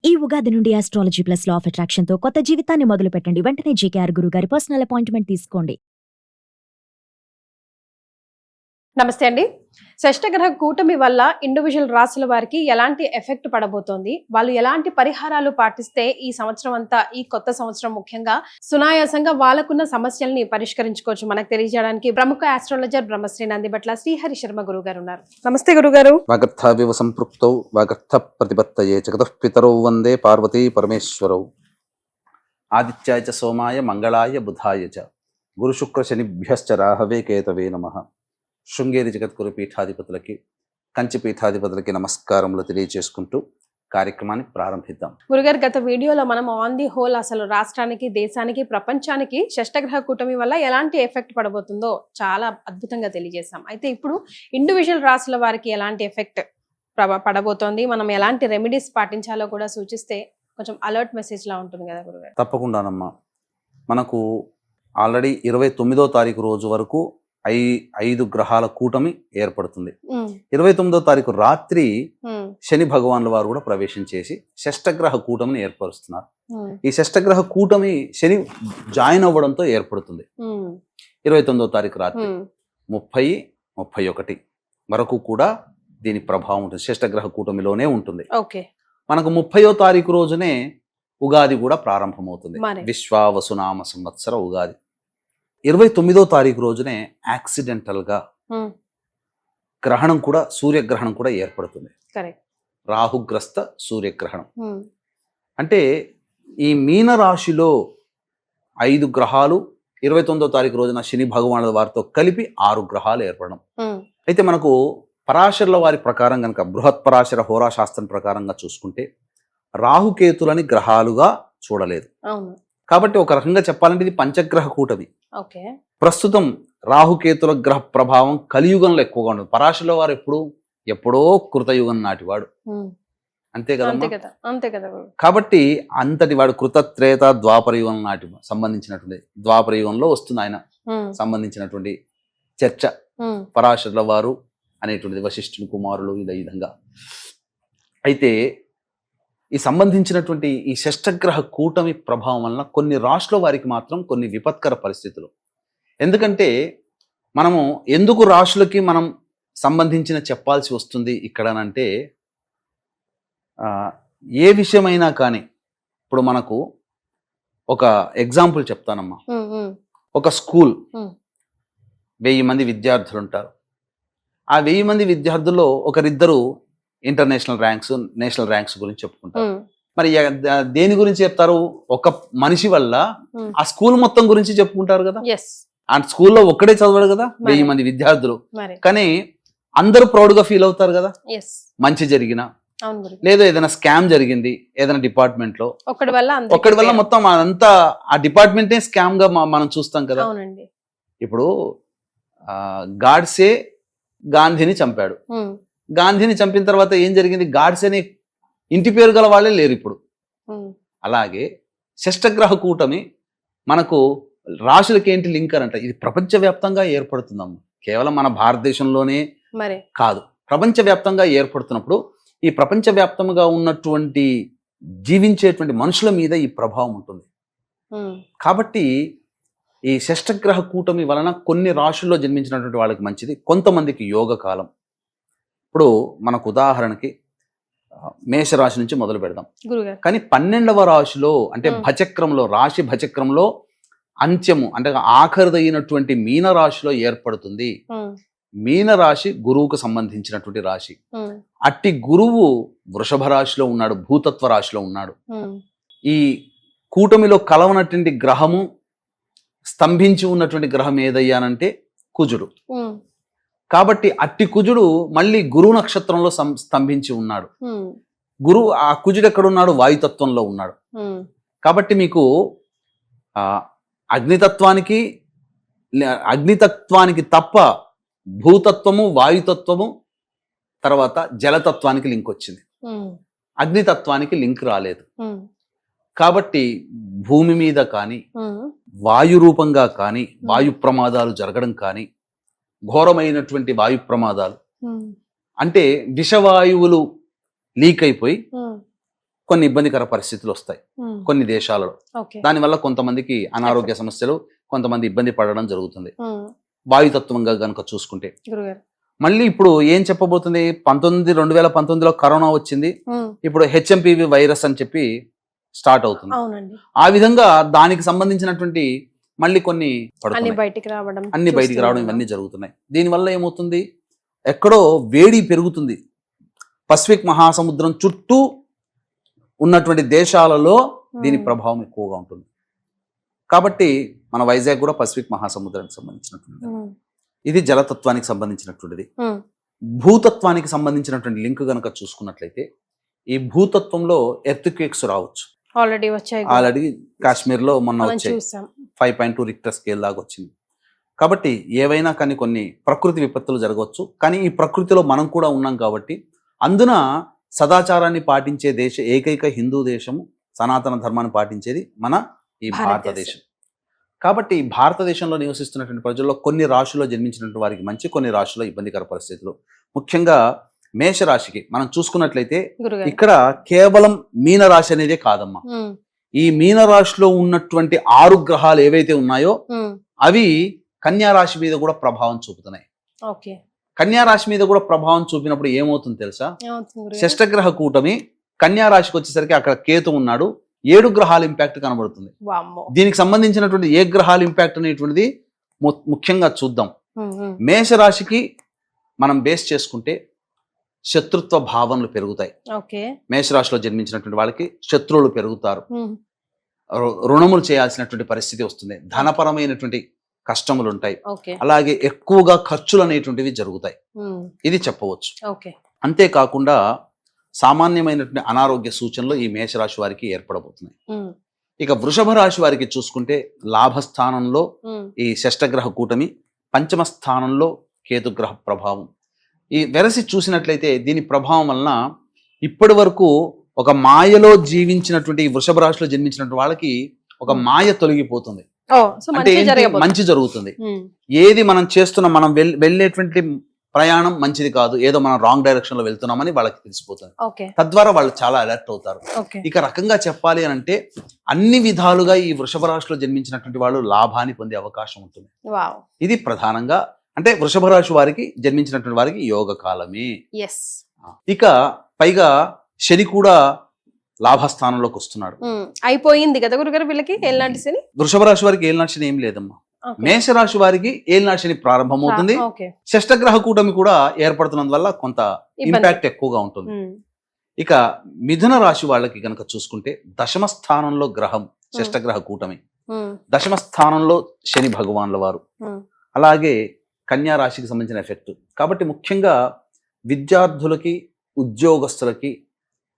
ఈ ఉగాది నుండి astrology plus law of attraction తో కొత్త జీవితాన్ని మొదలు పెట్టండి. వెంటనే జేకేఆర్ గురువు గారి పర్సనల్ అపాయింట్మెంట్ తీసుకోండి. నమస్తే అండి. షష్టగ్రహ కూటమి వల్ల ఇండివిజువల్ రాశుల వారికి ఎలాంటి ఎఫెక్ట్ పడబోతోంది, వాళ్ళు ఎలాంటి పరిహారాలు పాటిస్తే ఈ సంవత్సరం అంతా, ఈ కొత్త సంవత్సరం ముఖ్యంగా సునాయాసంగా వాళ్ళకున్న సమస్యల్ని పరిష్కరించుకోవచ్చు, మనకు తెలియజేయడానికి ప్రముఖ ఆస్ట్రాలజర్ బ్రహ్మశ్రీ నందిబట్ల శ్రీహరి శర్మ గురువు గారు ఉన్నారు. నమస్తే గురుగారు. వాగర్థావివ సంపృక్తౌ వాగర్థ ప్రతిపత్తయే జగతః పితరౌ వందే పార్వతీ పరమేశ్వరౌ. ఆదిత్యాయ చ సోమాయ మంగళాయ బుధాయ చ గురు శుక్ర శనిభ్యశ్చ రాహవే కేతవే నమః. శృంగేరి జగద్గురు పీఠాధిపతులకి, కంచి పీఠాధిపతులకి నమస్కారములు తెలియజేసుకుంటూ కార్యక్రమాన్ని ప్రారంభిద్దాం. గురుగారు, గత వీడియోలో మనం ఆన్ ది హోల్ అసలు రాష్ట్రానికి, దేశానికి, ప్రపంచానికి షష్టగ్రహ కూటమి వల్ల ఎలాంటి ఎఫెక్ట్ పడబోతుందో చాలా అద్భుతంగా తెలియజేశాం. అయితే ఇప్పుడు ఇండివిజువల్ రాశుల వారికి ఎలాంటి ఎఫెక్ట్ పడబోతోంది, మనం ఎలాంటి రెమెడీస్ పాటించాలో కూడా సూచిస్తే కొంచెం అలర్ట్ మెసేజ్ లా ఉంటుంది కదా గురుగారు. తప్పకుండానమ్మా. మనకు ఆల్రెడీ 29వ తారీఖు రోజు వరకు 5 గ్రహాల కూటమి ఏర్పడుతుంది. 29వ తారీఖు రాత్రి శని భగవాన్ల వారు కూడా ప్రవేశించేసి షష్టగ్రహ కూటమిని ఏర్పరుస్తున్నారు. ఈ షష్టగ్రహ కూటమి శని జాయిన్ అవ్వడంతో ఏర్పడుతుంది. 29వ తారీఖు రాత్రి 30, 31 వరకు కూడా దీని ప్రభావం ఉంటుంది, షష్టగ్రహ కూటమిలోనే ఉంటుంది. మనకు 30వ తారీఖు రోజునే ఉగాది కూడా ప్రారంభమవుతుంది. విశ్వావసునామ సంవత్సర ఉగాది. 29వ తారీఖు రోజునే యాక్సిడెంటల్ గా గ్రహణం కూడా, సూర్యగ్రహణం కూడా ఏర్పడుతుంది. రాహుగ్రస్త సూర్యగ్రహణం. అంటే ఈ మీన రాశిలో 5 గ్రహాలు 29వ తారీఖు రోజున శని భగవానుల వారితో కలిపి 6 గ్రహాలు ఏర్పడడం. అయితే మనకు పరాశరుల వారి ప్రకారం కనుక, బృహత్ పరాశర హోరాశాస్త్రం ప్రకారంగా చూసుకుంటే రాహుకేతులని గ్రహాలుగా చూడలేదు. కాబట్టి ఒక రకంగా చెప్పాలంటే ఇది పంచగ్రహ కూటమి. ప్రస్తుతం రాహుకేతుల గ్రహ ప్రభావం కలియుగంలో ఎక్కువగా ఉంటుంది. పరాశరుల వారు ఎప్పుడో కృతయుగం నాటివాడు, అంతే కదా. కాబట్టి అంతటి వాడు కృతత్రేత ద్వాపర యుగం నాటి సంబంధించినటువంటి, ద్వాపర యుగంలో వస్తుంది ఆయన సంబంధించినటువంటి చర్చ. పరాశరుల వారు అనేటువంటిది వశిష్ఠుని కుమారులు, ఈ విధంగా. అయితే ఈ సంబంధించినటువంటి ఈ షష్టగ్రహ కూటమి ప్రభావం వలన కొన్ని రాశుల వారికి మాత్రం కొన్ని విపత్కర పరిస్థితులు. ఎందుకంటే మనము ఎందుకు రాశులకి మనం సంబంధించిన చెప్పాల్సి వస్తుంది ఇక్కడనంటే, ఏ విషయమైనా కానీ ఇప్పుడు మనకు ఒక ఎగ్జాంపుల్ చెప్తానమ్మా. ఒక స్కూల్ 1000 మంది విద్యార్థులు ఉంటారు. ఆ 1000 మంది విద్యార్థుల్లో ఒకరిద్దరు ఇంటర్నేషనల్ ర్యాంక్స్, నేషనల్ ర్యాంక్స్ గురించి చెప్పుకుంటారు. మరి దేని గురించి చెప్తారు? ఒక మనిషి వల్ల ఆ స్కూల్ మొత్తం గురించి చెప్పుకుంటారు కదా. ఆ స్కూల్లో ఒక్కడే చదవడు కదా, 1000 మంది విద్యార్థులు. కానీ అందరూ ప్రౌడ్ గా ఫీల్ అవుతారు కదా, మంచి జరిగిన, లేదా ఏదైనా స్కామ్ జరిగింది ఏదైనా డిపార్ట్మెంట్ లో, ఒక్కడి వల్ల మొత్తం అంతా ఆ డిపార్ట్మెంటే స్కామ్ గా మనం చూస్తాం కదా. ఇప్పుడు గాడ్సే గాంధీని చంపాడు. గాంధీని చంపిన తర్వాత ఏం జరిగింది? గాడ్సేని ఇంటి పేరు గల వాళ్ళే లేరు ఇప్పుడు. అలాగే షష్టగ్రహ కూటమి మనకు రాశులకి ఏంటి లింక్ అని అంటే, ఇది ప్రపంచవ్యాప్తంగా ఏర్పడుతుందమ్మ. కేవలం మన భారతదేశంలోనే కాదు, ప్రపంచవ్యాప్తంగా ఏర్పడుతున్నప్పుడు ఈ ప్రపంచవ్యాప్తంగా ఉన్నటువంటి జీవించేటువంటి మనుషుల మీద ఈ ప్రభావం ఉంటుంది. కాబట్టి ఈ షష్టగ్రహ కూటమి వలన కొన్ని రాశుల్లో జన్మించినటువంటి వాళ్ళకి మంచిది, కొంతమందికి యోగ కాలం. ఇప్పుడు మనకు ఉదాహరణకి మేషరాశి నుంచి మొదలు పెడదాం. కానీ 12వ రాశిలో అంటే భచక్రంలో, రాశి భచక్రంలో అంత్యము అంటే ఆఖరిదైనటువంటి మీనరాశిలో ఏర్పడుతుంది. మీనరాశి గురువుకు సంబంధించినటువంటి రాశి. అట్టి గురువు వృషభ రాశిలో ఉన్నాడు, భూతత్వ రాశిలో ఉన్నాడు. ఈ కూటమిలో కలవనటువంటి గ్రహము, స్తంభించి ఉన్నటువంటి గ్రహం ఏదయ్యానంటే కుజుడు. కాబట్టి అట్టి కుజుడు మళ్ళీ గురు నక్షత్రంలో స్తంభించి ఉన్నాడు. ఆ కుజుడు ఎక్కడున్నాడు? వాయుతత్వంలో ఉన్నాడు. కాబట్టి మీకు అగ్నితత్వానికి తప్ప భూతత్వము, వాయుతత్వము, తర్వాత జలతత్వానికి లింక్ వచ్చింది. అగ్నితత్వానికి లింక్ రాలేదు. కాబట్టి భూమి మీద కానీ, వాయు రూపంగా కానీ వాయు ప్రమాదాలు జరగడం కానీ, ఘోరమైనటువంటి వాయు ప్రమాదాలు అంటే విషవాయువులు లీక్ అయిపోయి కొన్ని ఇబ్బందికర పరిస్థితులు వస్తాయి కొన్ని దేశాలలో. ఓకే. దానివల్ల కొంతమందికి అనారోగ్య సమస్యలు, కొంతమంది ఇబ్బంది పడడం జరుగుతుంది. వాయుతత్వంగా గనుక చూసుకుంటే గురుగారు. మళ్ళీ ఇప్పుడు ఏం చెప్పబోతుంది, 2019లో కరోనా వచ్చింది, ఇప్పుడు HMPV వైరస్ అని చెప్పి స్టార్ట్ అవుతుంది. అవునండి. ఆ విధంగా దానికి సంబంధించినటువంటి మళ్ళీ కొన్ని అన్ని పడుతున్నాయి, బయటికి రావడం అన్ని బయటికి రావడం చూస్తున్నాం. ఇవన్నీ జరుగుతున్నాయి. దీనివల్ల ఏమవుతుంది, ఎక్కడో వేడి పెరుగుతుంది. పసిఫిక్ మహాసముద్రం చుట్టూ ఉన్నటువంటి దేశాలలో దీని ప్రభావం ఎక్కువగా ఉంటుంది. కాబట్టి మన వైజాగ్ కూడా పసిఫిక్ మహాసముద్రానికి సంబంధించినటువంటి, ఇది జలతత్వానికి సంబంధించినటువంటిది. భూతత్వానికి సంబంధించినటువంటి లింక్ గనక చూసుకున్నట్లయితే ఈ భూతత్వంలో ఎర్త్క్వేక్స్ రావచ్చు. ఆల్రెడీ వచ్చాయి, ఆల్రెడీ కాశ్మీర్లో మొన్న వచ్చాయి, చూసాం. 5.2 రిక్టర్ స్కేల్ దాకా వచ్చింది. కాబట్టి ఏవైనా కానీ కొన్ని ప్రకృతి విపత్తులు జరగవచ్చు. కానీ ఈ ప్రకృతిలో మనం కూడా ఉన్నాం కాబట్టి అందున సదాచారాన్ని పాటించే ఏకైక హిందూ దేశము, సనాతన ధర్మాన్ని పాటించేది మన ఈ భారతదేశం. కాబట్టి భారతదేశంలో నివసిస్తున్నటువంటి ప్రజల్లో కొన్ని రాశుల్లో జన్మించినటువంటి వారికి మంచి, కొన్ని రాశుల్లో ఇబ్బందికర పరిస్థితులు. ముఖ్యంగా మేషరాశికి మనం చూసుకున్నట్లయితే ఇక్కడ కేవలం మీనరాశి అనేదే కాదమ్మా. ఈ మీనరాశిలో ఉన్నటువంటి 6 గ్రహాలు ఏవైతే ఉన్నాయో అవి కన్యా రాశి మీద కూడా ప్రభావం చూపుతున్నాయి. కన్యా రాశి మీద కూడా ప్రభావం చూపినప్పుడు ఏమవుతుంది తెలుసా, షష్టగ్రహ కూటమి కన్యా రాశికి వచ్చేసరికి అక్కడ కేతు ఉన్నాడు, 7 గ్రహాల ఇంపాక్ట్ కనబడుతుంది. దీనికి సంబంధించినటువంటి ఏ గ్రహాల ఇంపాక్ట్ అనేటువంటిది ముఖ్యంగా చూద్దాం. మేషరాశికి మనం బేస్ చేసుకుంటే శత్రుత్వ భావనలు పెరుగుతాయి. మేషరాశిలో జన్మించినటువంటి వాళ్ళకి శత్రువులు పెరుగుతారు, రుణములు చేయాల్సినటువంటి పరిస్థితి వస్తుంది, ధనపరమైనటువంటి కష్టములు ఉంటాయి, అలాగే ఎక్కువగా ఖర్చులు అనేటువంటివి జరుగుతాయి. ఇది చెప్పవచ్చు. అంతేకాకుండా సామాన్యమైనటువంటి అనారోగ్య సూచనలు ఈ మేషరాశి వారికి ఏర్పడబోతున్నాయి. ఇక వృషభ రాశి వారికి చూసుకుంటే లాభస్థానంలో ఈ షష్టగ్రహ కూటమి, పంచమ స్థానంలో కేతుగ్రహ ప్రభావం. ఈ వెరసి చూసినట్లయితే దీని ప్రభావం వలన ఇప్పటి వరకు ఒక మాయలో జీవించినటువంటి వృషభ రాశిలో జన్మించినటువంటి వాళ్ళకి ఒక మాయ తొలగిపోతుంది. అంటే మంచి జరుగుతుంది. ఏది మనం చేస్తున్నా, మనం వెళ్ళేటువంటి ప్రయాణం మంచిది కాదు, ఏదో మనం రాంగ్ డైరెక్షన్ లో వెళ్తున్నామని వాళ్ళకి తెలిసిపోతుంది. తద్వారా వాళ్ళు చాలా అలర్ట్ అవుతారు. ఇక రకంగా చెప్పాలి అని అంటే అన్ని విధాలుగా ఈ వృషభ రాశిలో జన్మించినటువంటి వాళ్ళు లాభాన్ని పొందే అవకాశం ఉంటుంది. ఇది ప్రధానంగా అంటే వృషభ రాశి వారికి జన్మించినటువంటి వారికి యోగ కాలమే. ఇక పైగా శని కూడా లాభస్థానంలోకి వస్తున్నాడు. అయిపోయింది కదా గురుగారు వీళ్ళకి ఏలినాటి శని. వృషభ రాశి వారికి ఏలినాటి శని ఏం లేదమ్మా. మేషరాశి వారికి ఏలినాటి శని ప్రారంభమవుతుంది. షష్టగ్రహ కూటమి కూడా ఏర్పడుతున్నందువల్ల కొంత ఇంపాక్ట్ ఎక్కువగా ఉంటుంది. ఇక మిథున రాశి వాళ్ళకి గనక చూసుకుంటే దశమ స్థానంలో గ్రహం షష్టగ్రహ కూటమి, దశమ స్థానంలో శని భగవాన్ల వారు, అలాగే కన్యా రాశికి సంబంధించిన ఎఫెక్ట్. కాబట్టి ముఖ్యంగా విద్యార్థులకి, ఉద్యోగస్తులకి,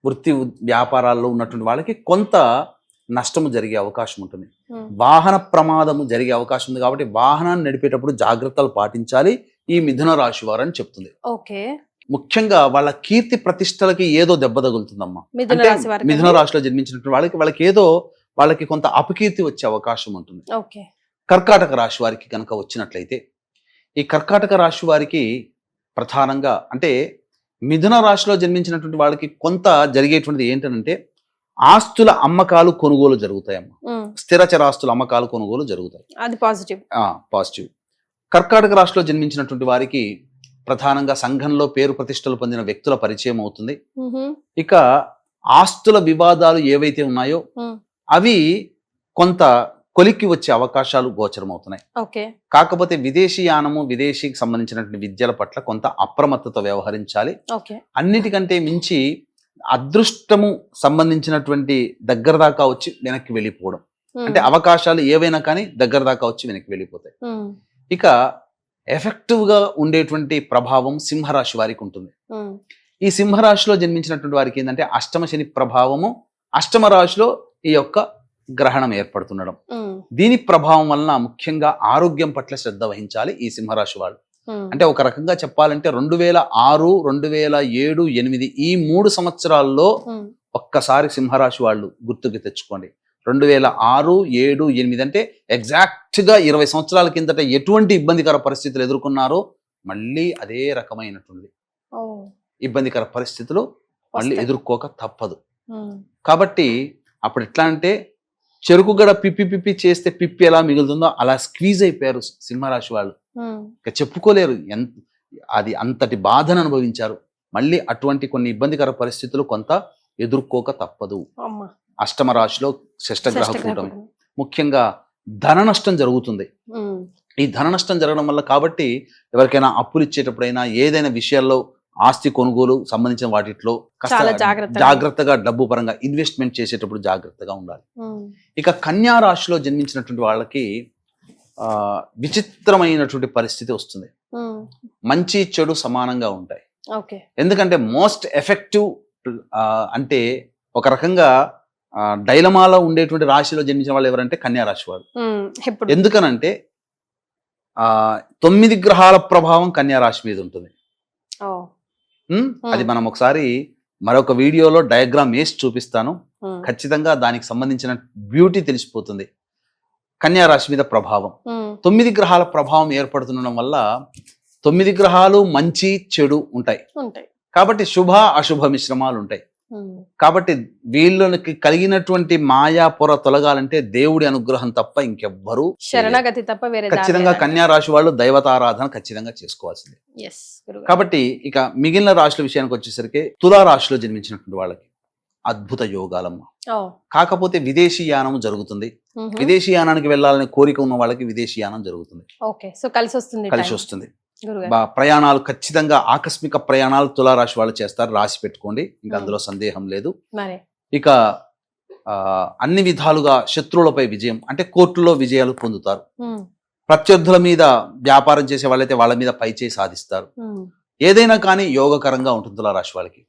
వృత్తి వ్యాపారాల్లో ఉన్నటువంటి వాళ్ళకి కొంత నష్టము జరిగే అవకాశం ఉంటుంది. వాహన ప్రమాదము జరిగే అవకాశం ఉంది. కాబట్టి వాహనాన్ని నడిపేటప్పుడు జాగ్రత్తలు పాటించాలి ఈ మిథున రాశి వారు అని చెప్తుంది. ముఖ్యంగా వాళ్ళ కీర్తి ప్రతిష్టలకి ఏదో దెబ్బ తగులుతుందమ్మా. మిథున రాశిలో జన్మించినటువంటి వాళ్ళకి కొంత అపకీర్తి వచ్చే అవకాశం ఉంటుంది. కర్కాటక రాశి వారికి కనుక వచ్చినట్లయితే ఈ కర్కాటక రాశి వారికి ప్రధానంగా అంటే మిథున రాశిలో జన్మించినటువంటి వాళ్ళకి కొంత జరిగేటువంటిది ఏంటంటే ఆస్తుల అమ్మకాలు కొనుగోలు జరుగుతాయమ్మా. స్థిరచరాస్తుల అమ్మకాలు కొనుగోలు జరుగుతాయి. అది పాజిటివ్. కర్కాటక రాశిలో జన్మించినటువంటి వారికి ప్రధానంగా సంఘంలో పేరు ప్రతిష్టలు పొందిన వ్యక్తుల పరిచయం అవుతుంది. ఇక ఆస్తుల వివాదాలు ఏవైతే ఉన్నాయో అవి కొంత కొలిక్కి వచ్చే అవకాశాలు గోచరమవుతున్నాయి. కాకపోతే విదేశీయానము, విదేశీకి సంబంధించినటువంటి విద్యల పట్ల కొంత అప్రమత్తత వ్యవహరించాలి. అన్నిటికంటే మించి అదృష్టము సంబంధించినటువంటి దగ్గర దాకా వచ్చి వెనక్కి వెళ్ళిపోవడం, అంటే అవకాశాలు ఏవైనా కానీ దగ్గర దాకా వచ్చి వెనక్కి వెళ్ళిపోతాయి. ఇక ఎఫెక్టివ్ గా ఉండేటువంటి ప్రభావం సింహరాశి వారికి ఉంటుంది. ఈ సింహరాశిలో జన్మించినటువంటి వారికి ఏంటంటే అష్టమ శని ప్రభావము, అష్టమ రాశిలో ఈ యొక్క గ్రహణం ఏర్పడుతుండడం, దీని ప్రభావం వలన ముఖ్యంగా ఆరోగ్యం పట్ల శ్రద్ధ వహించాలి ఈ సింహరాశి వాళ్ళు. అంటే ఒక రకంగా చెప్పాలంటే 2006, 2007, 2008 ఈ 3 సంవత్సరాల్లో ఒక్కసారి సింహరాశి వాళ్ళు గుర్తుకు తెచ్చుకోండి. 2006, 2007, 2008 అంటే ఎగ్జాక్ట్ గా 20 సంవత్సరాల కిందట ఎటువంటి ఇబ్బందికర పరిస్థితులు ఎదుర్కొన్నారో మళ్ళీ అదే రకమైనటువంటి ఇబ్బందికర పరిస్థితులు మళ్ళీ ఎదుర్కోక తప్పదు. కాబట్టి అప్పుడు ఎట్లా అంటే చెరుకు గడ పిప్పి పిప్పి చేస్తే పిప్పి ఎలా మిగులుతుందో అలా స్క్వీజ్ అయిపోయారు సింహరాశి వాళ్ళు. ఇక చెప్పుకోలేరు, అది అంతటి బాధను అనుభవించారు. మళ్ళీ అటువంటి కొన్ని ఇబ్బందికర పరిస్థితులు కొంత ఎదుర్కోక తప్పదు. అష్టమ రాశిలో షష్టగ్రహ కూటమి ముఖ్యంగా ధన నష్టం జరుగుతుంది. ఈ ధన నష్టం జరగడం వల్ల కాబట్టి ఎవరికైనా అప్పులు ఇచ్చేటప్పుడైనా ఏదైనా విషయాల్లో ఆస్తి కొనుగోలు సంబంధించిన వాటిలో జాగ్రత్తగా డబ్బు పరంగా ఇన్వెస్ట్మెంట్ చేసేటప్పుడు జాగ్రత్తగా ఉండాలి. ఇక కన్యా రాశిలో జన్మించినటువంటి వాళ్ళకి విచిత్రమైనటువంటి పరిస్థితి వస్తుంది. మంచి చెడు సమానంగా ఉంటాయి. ఎందుకంటే మోస్ట్ ఎఫెక్టివ్ అంటే ఒక రకంగా డైలమాలో ఉండేటువంటి రాశిలో జన్మించిన వాళ్ళు ఎవరంటే కన్యా రాశి వాళ్ళు. ఎందుకనంటే 9 గ్రహాల ప్రభావం కన్యా రాశి మీద ఉంటుంది. అది మనం ఒకసారి మరొక వీడియోలో డయాగ్రామ్ వేసి చూపిస్తాను. ఖచ్చితంగా దానికి సంబంధించిన బ్యూటీ తెలిసిపోతుంది. కన్యా రాశి మీద ప్రభావం 9 గ్రహాల ప్రభావం ఏర్పడుతుండడం వల్ల 9 గ్రహాలు మంచి చెడు ఉంటాయి. కాబట్టి శుభ అశుభ మిశ్రమాలు ఉంటాయి. కాబట్టి వీళ్ళకి కలిగినటువంటి మాయా పొర తొలగాలంటే దేవుడి అనుగ్రహం తప్ప ఇంకెవ్వరూ శరణగతి తప్ప వేరే ఖచ్చితంగా కన్యా రాశి వాళ్ళు దైవతారాధన ఖచ్చితంగా చేసుకోవాల్సిందే. కాబట్టి ఇక మిగిలిన రాశుల విషయానికి వచ్చేసరికి తులా రాశిలో జన్మించినటువంటి వాళ్ళకి అద్భుత యోగాలమ్మ. కాకపోతే విదేశీ యానం జరుగుతుంది. విదేశీ యానానికి వెళ్ళాలనే కోరిక ఉన్న వాళ్ళకి విదేశీ యానం జరుగుతుంది. కలిసి వస్తుంది. ప్రయాణాలు ఖచ్చితంగా ఆకస్మిక ప్రయాణాలు తులారాశి వాళ్ళు చేస్తారు. రాసి పెట్టుకోండి, ఇంకా అందులో సందేహం లేదు. ఇక అన్ని విధాలుగా శత్రువులపై విజయం అంటే కోర్టులో విజయాలు పొందుతారు. ప్రత్యర్థుల మీద వ్యాపారం చేసే వాళ్ళైతే వాళ్ళ మీద పై చేయి సాధిస్తారు. ఏదైనా కానీ యోగకరంగా ఉంటుంది తులారాశి వాళ్ళకి.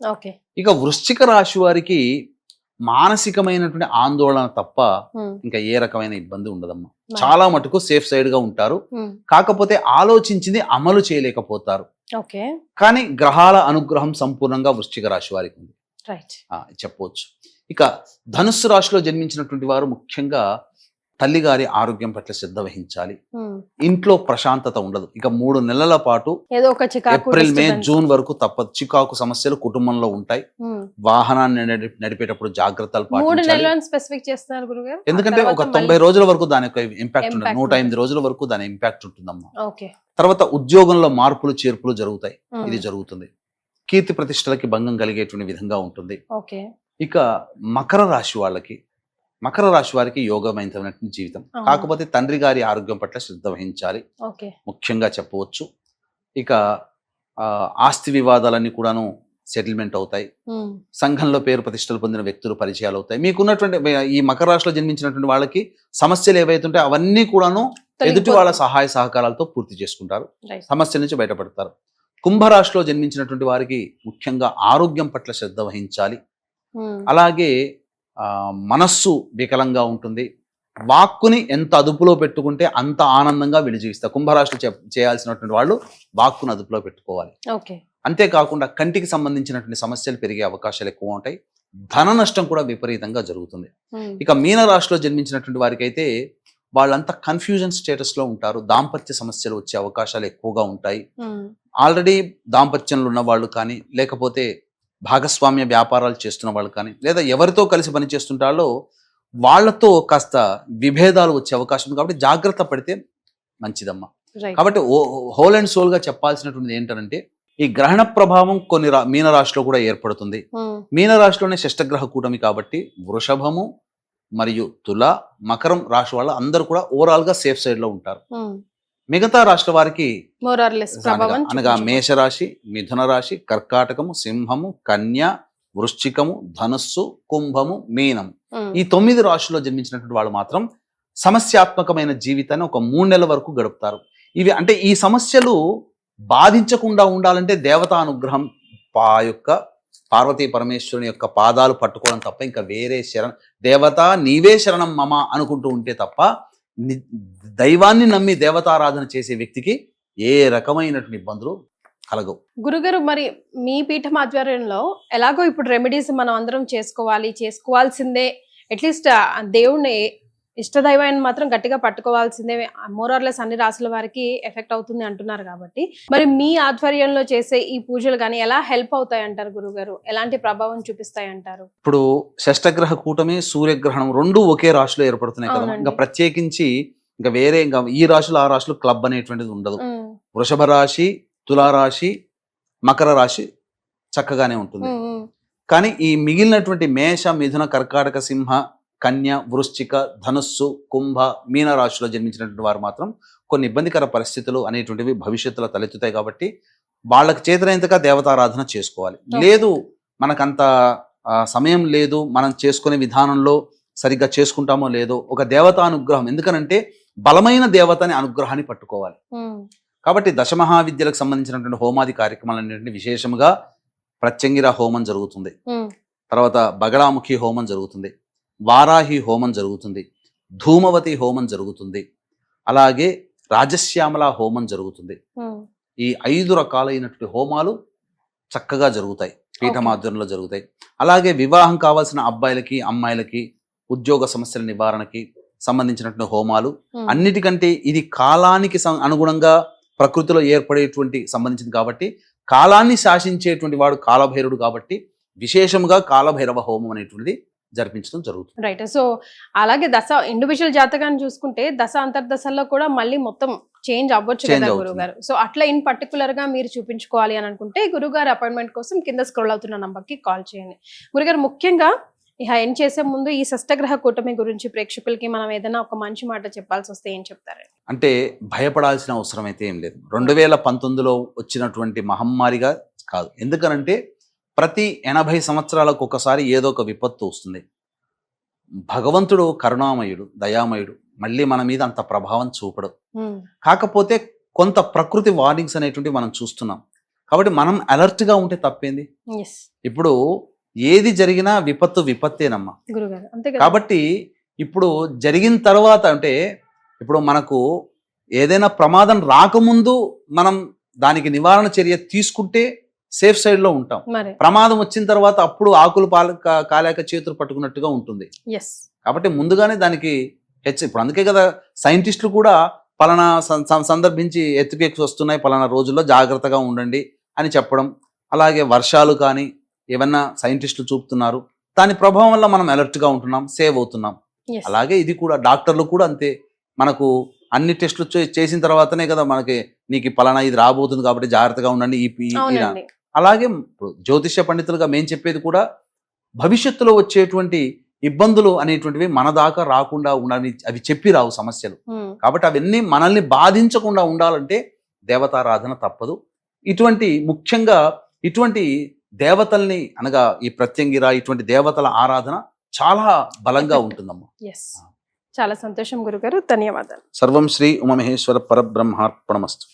ఇక వృశ్చిక రాశి వారికి మానసికమైనటువంటి ఆందోళన తప్ప ఇంకా ఏ రకమైన ఇబ్బంది ఉండదమ్మా. చాలా మటుకు సేఫ్ సైడ్ గా ఉంటారు. కాకపోతే ఆలోచించింది అమలు చేయలేకపోతారు. కానీ గ్రహాల అనుగ్రహం సంపూర్ణంగా వృశ్చిక రాశి వారికి ఉంది చెప్పవచ్చు. ఇక ధనుస్సు రాశిలో జన్మించినటువంటి వారు ముఖ్యంగా తల్లిగారి ఆరోగ్యం పట్ల శ్రద్ధ వహించాలి. ఇంట్లో ప్రశాంతత ఉండదు. ఇక 3 నెలల పాటు ఏప్రిల్ మే జూన్ వరకు తప్పదు. చికాకు సమస్యలు కుటుంబంలో ఉంటాయి. వాహనాన్ని నడిపేటప్పుడు జాగ్రత్తలు పాటించాలి. ఎందుకంటే ఒక 90 రోజుల వరకు దాని యొక్క ఇంపాక్ట్ ఉంటుంది. 108 రోజుల వరకు దాని ఇంపాక్ట్ ఉంటుందమ్మా. తర్వాత ఉద్యోగంలో మార్పులు చేర్పులు జరుగుతాయి. ఇది జరుగుతుంది. కీర్తి ప్రతిష్టలకి భంగం కలిగేటువంటి విధంగా ఉంటుంది. ఇక మకర రాశి వాళ్ళకి మకర రాశి వారికి యోగమైనటువంటి జీవితం. కాకపోతే తండ్రి గారి ఆరోగ్యం పట్ల శ్రద్ధ వహించాలి ముఖ్యంగా చెప్పవచ్చు. ఇక ఆస్తి వివాదాలన్నీ కూడాను సెటిల్మెంట్ అవుతాయి. సంఘంలో పేరు ప్రతిష్టలు పొందిన వ్యక్తులు పరిచయాలు అవుతాయి. మీకున్నటువంటి ఈ మకర రాశిలో జన్మించినటువంటి వాళ్ళకి సమస్యలు ఏవైతుంటే అవన్నీ కూడాను ఎదుటి వాళ్ళ సహాయ సహకారాలతో పూర్తి చేసుకుంటారు. సమస్యల నుంచి బయటపడతారు. కుంభరాశిలో జన్మించినటువంటి వారికి ముఖ్యంగా ఆరోగ్యం పట్ల శ్రద్ధ వహించాలి. అలాగే మనస్సు వికలంగా ఉంటుంది. వాక్కుని ఎంత అదుపులో పెట్టుకుంటే అంత ఆనందంగా వీళ్ళు జీవిస్తారు. కుంభరాశిలో చేయాల్సినటువంటి వాళ్ళు వాక్కును అదుపులో పెట్టుకోవాలి. అంతేకాకుండా కంటికి సంబంధించినటువంటి సమస్యలు పెరిగే అవకాశాలు ఎక్కువ ఉంటాయి. ధన నష్టం కూడా విపరీతంగా జరుగుతుంది. ఇక మీనరాశిలో జన్మించినటువంటి వారికి అయితే వాళ్ళంతా కన్ఫ్యూజన్ స్టేటస్ లో ఉంటారు. దాంపత్య సమస్యలు వచ్చే అవకాశాలు ఎక్కువగా ఉంటాయి. ఆల్రెడీ దాంపత్యంలో ఉన్న వాళ్ళు కానీ, లేకపోతే భాగస్వామ్య వ్యాపారాలు చేస్తున్న వాళ్ళు కానీ, లేదా ఎవరితో కలిసి పని చేస్తుంటారో వాళ్లతో కాస్త విభేదాలు వచ్చే అవకాశం ఉంది. కాబట్టి జాగ్రత్త పడితే మంచిదమ్మా. కాబట్టి హోల్ అండ్ సోల్ గా చెప్పాల్సినటువంటిది ఏంటంటే ఈ గ్రహణ ప్రభావం కొన్ని మీనరాశిలో కూడా ఏర్పడుతుంది. మీనరాశిలోనే షష్టగ్రహ కూటమి కాబట్టి వృషభము మరియు తుల మకరం రాశి వాళ్ళ అందరూ కూడా ఓవరాల్ గా సేఫ్ సైడ్ లో ఉంటారు. మిగతా రాష్ట్ర వారికి అనగా మేషరాశి, మిథున రాశి, కర్కాటకము, సింహము, కన్య, వృశ్చికము, ధనుస్సు, కుంభము, మీనము ఈ 9 రాశుల్లో జన్మించినటువంటి వాళ్ళు మాత్రం సమస్యాత్మకమైన జీవితాన్ని ఒక 3 నెలల వరకు గడుపుతారు. ఇవి అంటే ఈ సమస్యలు బాధించకుండా ఉండాలంటే దేవతా అనుగ్రహం యొక్క పార్వతీ పరమేశ్వరుని యొక్క పాదాలు పట్టుకోవడం తప్ప ఇంకా వేరే దేవత నీవే శరణం మమ అనుకుంటూ ఉంటే తప్ప దైవాన్ని నమ్మి దేవతారాధన చేసే వ్యక్తికి ఏ రకమైనటువంటి ఇబ్బందులు కలగవు. గురుగారు, మరి మీ పీఠం ఆధ్వర్యంలో ఎలాగో ఇప్పుడు రెమెడీస్ మనం అందరం చేసుకోవాల్సిందే, అట్లీస్ట్ దేవుణ్ణి ఇష్టదైవాన్ని మాత్రం గట్టిగా పట్టుకోవాల్సిందే. మోరార్లెస్ అన్ని రాసుల వారికి ఎఫెక్ట్ అవుతుంది అంటున్నారు కాబట్టి, మరి మీ ఆధ్వర్యంలో చేసే ఈ పూజలు కానీ ఎలా హెల్ప్ అవుతాయి అంటారు గురుగారు? ఎలాంటి ప్రభావం చూపిస్తాయి అంటారు? ఇప్పుడు షష్టగ్రహ కూటమి, సూర్యగ్రహణం రెండు ఒకే రాశిలో ఏర్పడుతున్నాయి కదా. అవునండి. ఇంకా ప్రత్యేకించి ఇంకా వేరే ఇంకా ఈ రాశులు ఆ రాశులు క్లబ్ అనేటువంటిది ఉండదు. వృషభ రాశి, తులారాశి, మకర రాశి చక్కగానే ఉంటుంది. కానీ ఈ మిగిలినటువంటి మేష, మిథున, కర్కాటక, సింహ, కన్య, వృశ్చిక, ధనుస్సు, కుంభ, మీన రాశిలో జన్మించినటువంటి వారు మాత్రం కొన్ని ఇబ్బందికర పరిస్థితులు అనేటువంటివి భవిష్యత్తులో తలెత్తుతాయి. కాబట్టి వాళ్ళకి చేతనైనంతగా దేవతారాధన చేసుకోవాలి. లేదు మనకంత సమయం లేదు, మనం చేసుకునే విధానంలో సరిగ్గా చేసుకుంటామో లేదో ఒక దేవతానుగ్రహం, ఎందుకనంటే బలమైన దేవతని అనుగ్రహాన్ని పట్టుకోవాలి. కాబట్టి దశమహావిద్యలకు సంబంధించినటువంటి హోమాది కార్యక్రమాలన్నింటినీ విశేషంగా ప్రత్యంగిర హోమం జరుగుతుంది, తర్వాత బగళాముఖి హోమం జరుగుతుంది, వారాహి హోమం జరుగుతుంది, ధూమవతి హోమం జరుగుతుంది, అలాగే రాజశ్యామల హోమం జరుగుతుంది. ఈ 5 రకాలైనటువంటి హోమాలు చక్కగా జరుగుతాయి, పీఠమాధ్వర్యంలో జరుగుతాయి. అలాగే వివాహం కావాల్సిన అబ్బాయిలకి, అమ్మాయిలకి, ఉద్యోగ సమస్యల నివారణకి సంబంధించినటువంటి హోమాలు. అన్నిటికంటే ఇది కాలానికి అనుగుణంగా ప్రకృతిలో ఏర్పడేటువంటి సంబంధించింది కాబట్టి, కాలాన్ని శాసించేటువంటి వాడు కాలభైరవుడు కాబట్టి విశేషంగా కాలభైరవ హోమం అనేటువంటిది జరిపించడం జరుగుతుంది. రైట్. సో అలాగే ఇండివిజువల్ జాతకాన్ని చూసుకుంటే దశ అంతర్దశల్లో కూడా మళ్ళీ మొత్తం చేంజ్ అవ్వచ్చు కదా గురుగారు. సో అట్లా ఇన్ పర్టికులర్ గా మీరు చూపించుకోవాలి అని అనుకుంటే గురుగారు అపాయింట్మెంట్ కోసం కింద స్క్రోల్ అవుతున్న నంబర్ కి కాల్ చేయండి. గురుగారు, ముఖ్యంగా ఇక ఎండ్ చేసే ముందు ఈ షష్టగ్రహ కూటమి గురించి ప్రేక్షకులకి మనం ఏదైనా ఒక మంచి మాట చెప్పాల్సి వస్తే ఏం చెప్తారు? అంటే భయపడాల్సిన అవసరం అయితే ఏం లేదు. 2019లో వచ్చినటువంటి మహమ్మారిగా కాదు. ఎందుకనంటే ప్రతి 80 సంవత్సరాలకు ఒకసారి ఏదో ఒక విపత్తు వస్తుంది. భగవంతుడు కరుణామయుడు, దయామయుడు, మళ్ళీ మన మీద అంత ప్రభావం చూపడు. కాకపోతే కొంత ప్రకృతి వార్నింగ్స్ అనేటువంటి మనం చూస్తున్నాం. కాబట్టి మనం అలర్ట్ గా ఉంటే తప్పేంది? ఇప్పుడు ఏది జరిగినా విపత్తు విపత్తేనమ్మా. కాబట్టి ఇప్పుడు జరిగిన తర్వాత అంటే ఇప్పుడు మనకు ఏదైనా ప్రమాదం రాకముందు మనం దానికి నివారణ చర్య తీసుకుంటే సేఫ్ సైడ్ లో ఉంటాం. ప్రమాదం వచ్చిన తర్వాత అప్పుడు ఆకులు కాలేక చేతులు పట్టుకున్నట్టుగా ఉంటుంది. కాబట్టి ముందుగానే దానికి ఇప్పుడు అందుకే కదా సైంటిస్టులు కూడా పలానా సందర్భించి ఎత్తుకెక్కి వస్తున్నాయి, పలానా రోజుల్లో జాగ్రత్తగా ఉండండి అని చెప్పడం. అలాగే వర్షాలు కానీ ఏమన్నా సైంటిస్టులు చూపుతున్నారు, దాని ప్రభావం వల్ల మనం అలర్ట్ గా ఉంటున్నాం, సేవ్ అవుతున్నాం. అలాగే ఇది కూడా డాక్టర్లు కూడా అంతే. మనకు అన్ని టెస్టులు చేసిన తర్వాతనే కదా మనకి నీకు పలానా ఇది రాబోతుంది కాబట్టి జాగ్రత్తగా ఉండండి. అలాగే జ్యోతిష్య పండితులుగా మేము చెప్పేది కూడా భవిష్యత్తులో వచ్చేటువంటి ఇబ్బందులు అనేటువంటివి మన దాకా రాకుండా ఉండాలని అవి చెప్పి రావు సమస్యలు. కాబట్టి అవన్నీ మనల్ని బాధించకుండా ఉండాలంటే దేవతారాధన తప్పదు. ముఖ్యంగా ఇటువంటి దేవతల్ని అనగా ఈ ప్రత్యంగిర ఇటువంటి దేవతల ఆరాధన చాలా బలంగా ఉంటుందమ్మా. చాలా సంతోషం గురుగారు, ధన్యవాదాలు. సర్వం శ్రీ ఉమామహేశ్వర పరబ్రహ్మార్పణమస్తు.